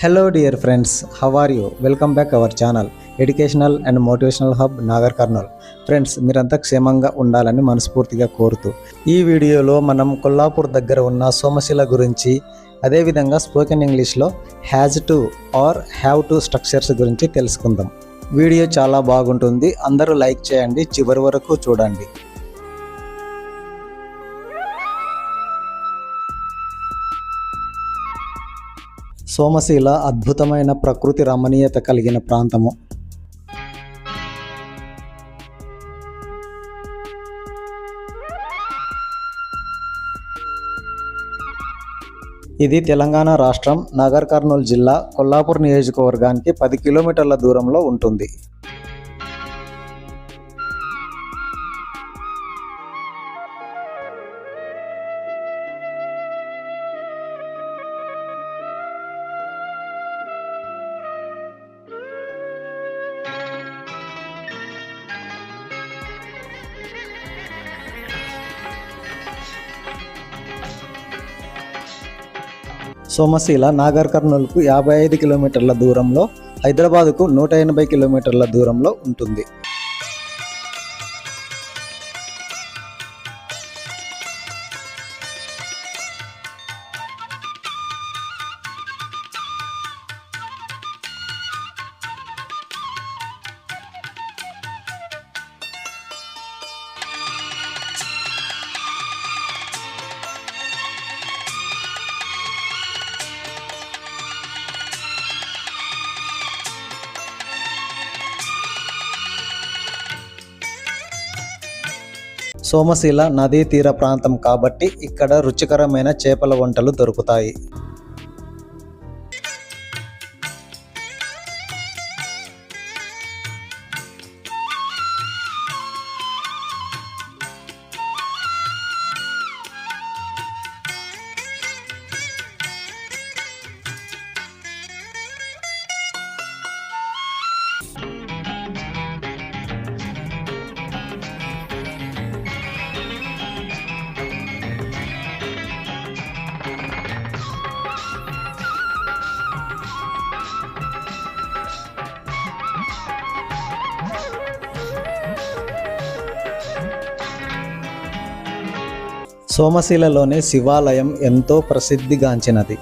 Hello dear friends, how are you? Welcome back our channel educational and motivational hub Nagar Kurnool. Friends, మీరంతా క్షేమంగా ఉండాలని మనస్ఫూర్తిగా కోరుతూ ఈ వీడియోలో మనం కొల్లాపూర్ దగ్గర ఉన్న సోమశిల గురించి, అదేవిధంగా స్పోకెన్ ఇంగ్లీష్లో has to or have to structures గురించి తెలుసుకుందాం. వీడియో చాలా బాగుంటుంది, అందరూ లైక్ చేయండి, చివరి వరకు చూడండి. సోమశిల అద్భుతమైన ప్రకృతి రమణీయత కలిగిన ప్రాంతము. ఇది తెలంగాణ రాష్ట్రం నాగర్ కర్నూల్ జిల్లా కొల్లాపూర్ నియోజకవర్గానికి 10 కిలోమీటర్ల దూరంలో ఉంటుంది. సోమశిల నాగర్ కర్నూల్కు 55 కిలోమీటర్ల దూరంలో, హైదరాబాద్కు 180 కిలోమీటర్ల దూరంలో ఉంటుంది. సోమశిల నదీ తీర ప్రాంతం కాబట్టి ఇక్కడ రుచికరమైన చేపల వంటలు దొరుకుతాయి. సోమశిలలోని శివాలయం ఎంతో ప్రసిద్ధిగాంచినది.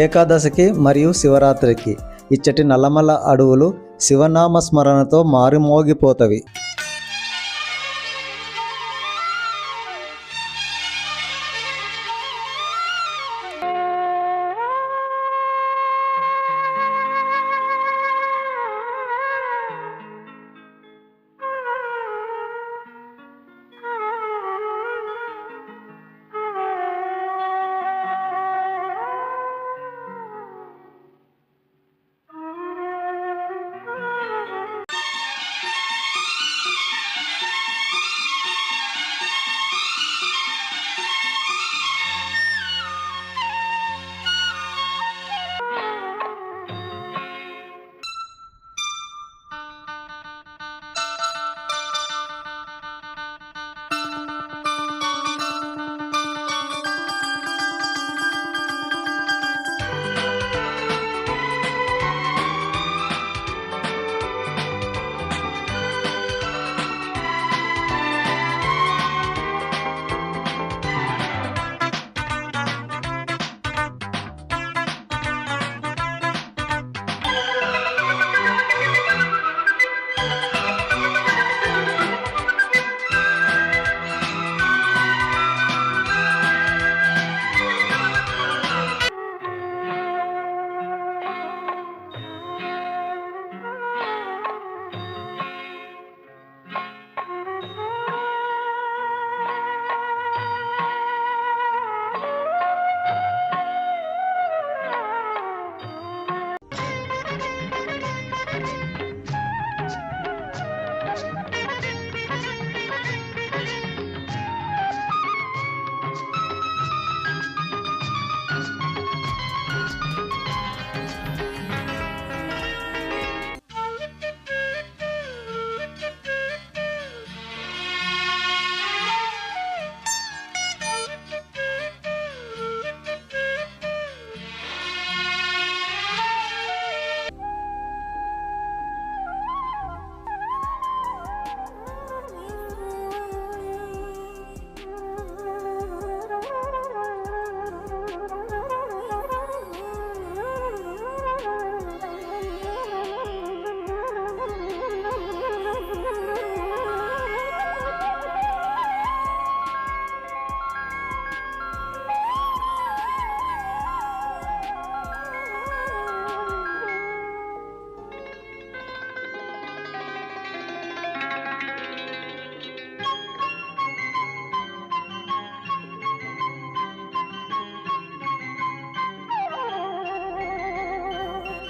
ఏకాదశికి మరియు శివరాత్రికి ఇచ్చటి నల్లమల అడవులు శివనామ స్మరణతో మారుమోగిపోతవి.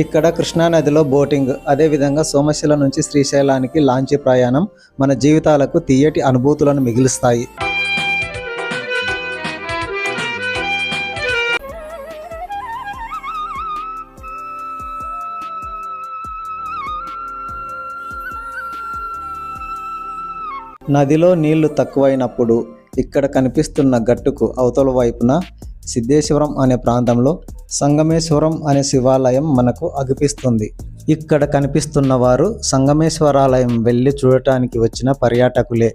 ఇక్కడ కృష్ణానదిలో బోటింగ్, అదేవిధంగా సోమశిల నుంచి శ్రీశైలానికి లాంచీ ప్రయాణం మన జీవితాలకు తీయటి అనుభూతులను మిగిలిస్తాయి. నదిలో నీళ్లు తక్కువైనప్పుడు ఇక్కడ కనిపిస్తున్న గట్టుకు అవతల వైపున సిద్ధేశ్వరం అనే ప్రాంతంలో సంగమేశ్వరం అనే శివాలయం మనకు అగుపిస్తుంది. ఇక్కడ కనిపిస్తున్న వారు సంగమేశ్వరాలయం వెళ్ళి చూడటానికి వచ్చిన పర్యాటకులే.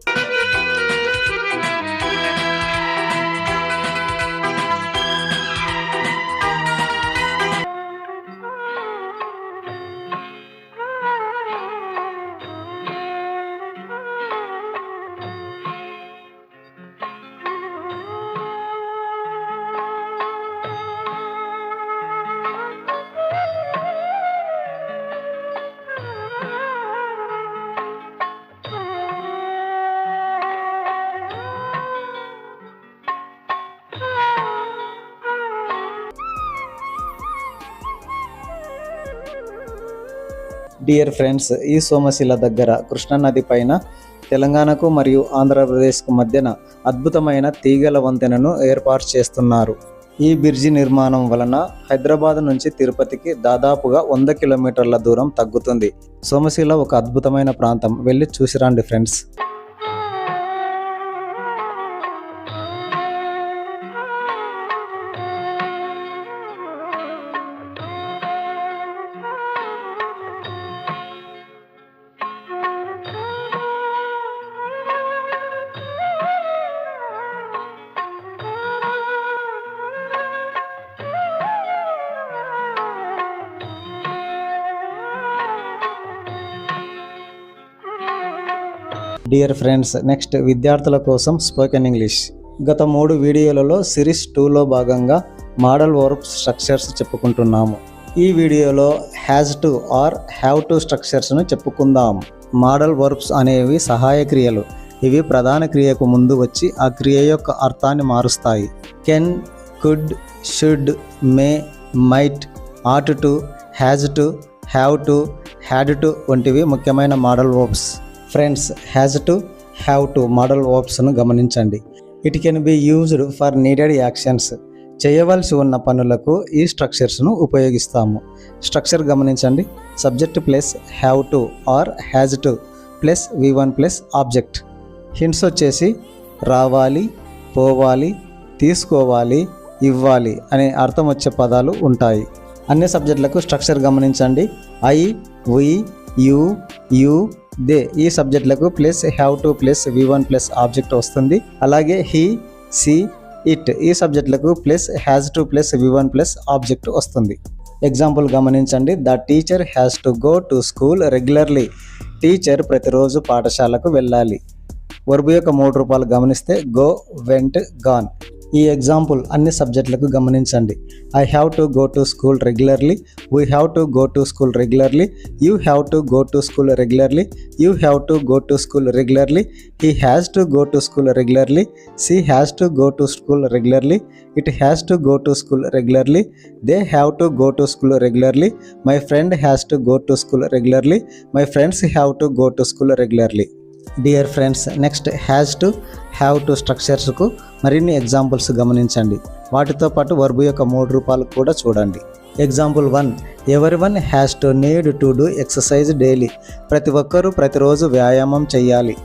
డియర్ ఫ్రెండ్స్, ఈ సోమశిల దగ్గర కృష్ణానది పైన తెలంగాణకు మరియు ఆంధ్రప్రదేశ్కు మధ్యన అద్భుతమైన తీగల వంతెనను ఏర్పాటు చేస్తున్నారు. ఈ బ్రిడ్జి నిర్మాణం వలన హైదరాబాద్ నుంచి తిరుపతికి దాదాపుగా 100 కిలోమీటర్ల దూరం తగ్గుతుంది. సోమశిల ఒక అద్భుతమైన ప్రాంతం, వెళ్ళి చూసిరండి ఫ్రెండ్స్. డియర్ ఫ్రెండ్స్, నెక్స్ట్ విద్యార్థుల కోసం స్పోకెన్ ఇంగ్లీష్. గత 3 వీడియోలలో సిరీస్ 2లో భాగంగా మోడల్ వర్బ్స్ స్ట్రక్చర్స్ చెప్పుకుంటున్నాము. ఈ వీడియోలో has to or have to స్ట్రక్చర్స్ను చెప్పుకుందాం. మోడల్ వర్బ్స్ అనేవి సహాయ క్రియలు. ఇవి ప్రధాన క్రియకు ముందు వచ్చి ఆ క్రియ యొక్క అర్థాన్ని మారుస్తాయి. Can, could, should, may, might, ought to, has to, have to, had to వంటివి ముఖ్యమైన modal verbs. Friends, has to, have to modal వర్బ్స్ను గమనించండి. It can be used for needed actions. చేయవలసి ఉన్న పనులకు ఈ స్ట్రక్చర్స్ను ఉపయోగిస్తాము. స్ట్రక్చర్ గమనించండి. Subject plus have to or has to plus V1 plus object. Hints వచ్చేసి రావాలి, పోవాలి, తీసుకోవాలి, ఇవ్వాలి అనే అర్థం వచ్చే పదాలు ఉంటాయి. అన్ని సబ్జెక్టులకు స్ట్రక్చర్ గమనించండి. ఐ, వి, యు, దే ఈ సబ్జెక్టులకు plus have to plus V1 plus object వస్తుంది. అలాగే హీ, సి, ఇట్ ఈ సబ్జెక్టులకు plus has to plus V1 plus object వస్తుంది. ఎగ్జాంపుల్ గమనించండి. The teacher has to go to school regularly. Teacher ప్రతిరోజు పాఠశాలకు వెళ్ళాలి. వర్బ్ యొక్క 3 రూపాలు గమనిస్తే గో, వెంట్, గాన్. ఈ ఎగ్జాంపుల్ అన్ని సబ్జెక్టులకు గమనించండి. I have to go to school regularly, we have to go to school regularly, you have to go to school regularly, you have to go to school regularly, he has to go to school regularly, she has to go to school regularly, it has to go to school regularly, they have to go to school regularly, my friend has to go to school regularly, my friends have to go to school regularly. Dear friends, next has to, have to స్ట్రక్చర్స్కు మరిన్ని examples గమనించండి. వాటితో పాటు verb యొక్క 3 రూపాలు కూడా చూడండి. Example 1, everyone has to need to do exercise daily. ప్రతి ఒక్కరూ ప్రతిరోజు వ్యాయామం చేయాలి.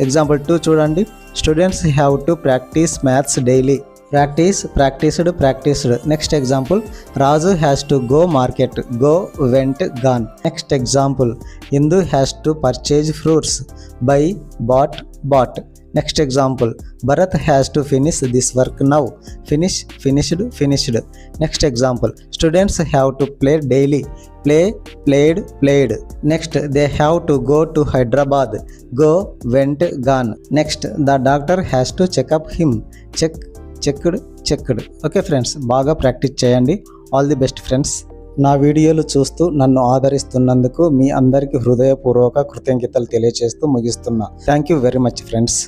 ఎగ్జాంపుల్ 2 చూడండి. Students have to practise maths daily. Practised. Next example, Raju has to go market. Go, went, gone. Next example, Indu has to purchase fruits. Buy, bought. Next example, Bharat has to finish this work now. Finished. Next example, students have to play daily. Played. Next, they have to go to Hyderabad. Go, went, gone. Next, the doctor has to checkup him. Checked. Okay friends, బాగా practice చేయండి. All the best friends. నా వీడియోలు చూస్తూ నన్ను ఆదరిస్తున్నందుకు మీ అందరికీ హృదయపూర్వక కృతజ్ఞతలు తెలియజేస్తూ ముగిస్తున్నా. Thank you very much friends.